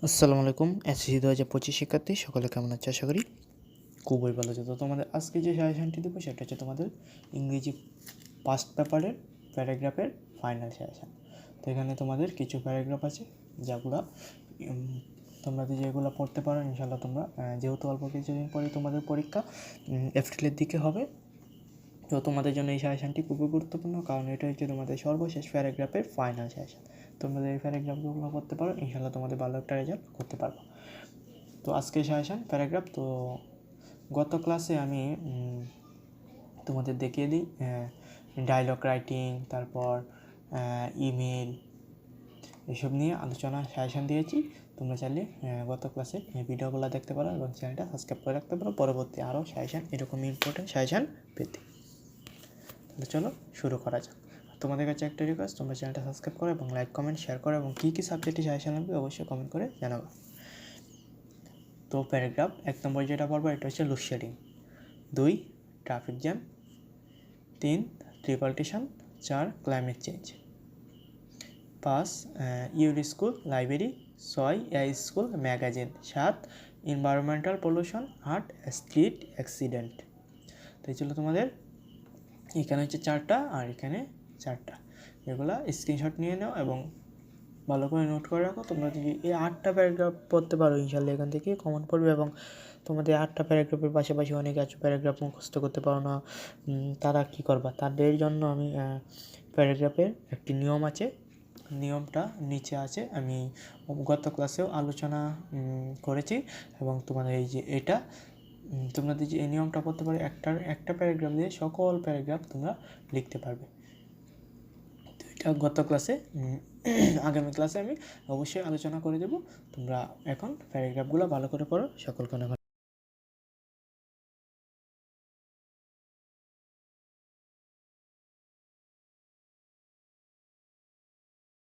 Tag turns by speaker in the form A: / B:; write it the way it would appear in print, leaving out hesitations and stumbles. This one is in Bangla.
A: আসসালামু আলাইকুম। এসএসসি 2025 শিক্ষার্থী সকলে কেমন আছে? আশা করি খুবই ভালো আছে। তো তোমাদের আজকে যে সাজেশনটি দেবো সেটা হচ্ছে তোমাদের ইংরেজি পাস্ট পেপারের প্যারাগ্রাফের ফাইনাল সাজেশন। তো এখানে তোমাদের কিছু প্যারাগ্রাফ আছে যেগুলো তোমরা যেগুলো পড়তে পারো ইনশাল্লাহ। তোমরা যেহেতু অল্প কিছুদিন পরে তোমাদের পরীক্ষা এপ্রিলের দিকে হবে, তো তোমাদের জন্য এই সাজেশনটি খুবই গুরুত্বপূর্ণ, কারণ এটা হচ্ছে তোমাদের সর্বশেষ প্যারাগ্রাফের ফাইনাল সাজেশন। তোমরা এই প্যারাগ্রাফগুলো করতে পারো, ইনশাল্লাহ তোমাদের ভালো একটা রেজাল্ট করতে পারবো। তো আজকে সাজেশন প্যারাগ্রাফ। তো গত ক্লাসে আমি তোমাদের দেখিয়ে দিই ডায়লগ রাইটিং, তারপর ইমেল, এসব নিয়ে আলোচনা সাজেশন দিয়েছি। তোমরা চাইলে গত ক্লাসে ভিডিওগুলো দেখতে পারো এবং চ্যানেলটা সাবস্ক্রাইব করে রাখতে পারো পরবর্তী আরও সাজেশন, এরকম ইম্পর্টেন্ট সাজেশন পেতে। তাহলে চলো শুরু করা যাক। তোমাদের কাছে একটা রিকোয়েস্ট, তোমরা চ্যানেলটা সাবস্ক্রাইব করো এবং লাইক কমেন্ট শেয়ার করো, এবং কী কী সাবজেক্টে সাজেশন লাগবে অবশ্যই কমেন্ট করে জানাবো। তো প্যারাগ্রাফ 1 নম্বর যেটা পড়বো এটা হচ্ছে load shedding, 2 traffic jam, 3 ট্রিপালটেশন, 4 climate change, 5 your school library, 6 A school magazine, 7 environmental pollution, 8 street accident. তো এই ছিল তোমাদের, এখানে হচ্ছে 4টা আর এখানে 4টা। এগুলা স্ক্রিনশট নিয়ে নাও এবং ভালো করে নোট করে রাখো। তোমরা যদি এই 8টা প্যারাগ্রাফ পড়তে পারো ইনশাল্লাহ এখান থেকে কমন পড়বে, এবং তোমাদের 8টা প্যারাগ্রাফের পাশাপাশি অনেক আছে প্যারাগ্রাফ মুখস্থ করতে পারো না, তারা কি করবা? তাদের জন্য আমি প্যারাগ্রাফের একটি নিয়ম আছে, নিয়মটা নিচে আছে, আমি গত ক্লাসেও আলোচনা করেছি। এবং তোমাদের এই যে এটা তোমরা যে এই নিয়মটা করতে পারো, একটা প্যারাগ্রাফ দিয়ে সকল প্যারাগ্রাফ তোমরা লিখতে পারবে। তো এটা গত ক্লাসে, আগামী ক্লাসে আমি অবশ্যই আলোচনা করে দেবো। তোমরা এখন প্যারাগ্রাফগুলো ভালো করে পড়ো। সকলকে অনেক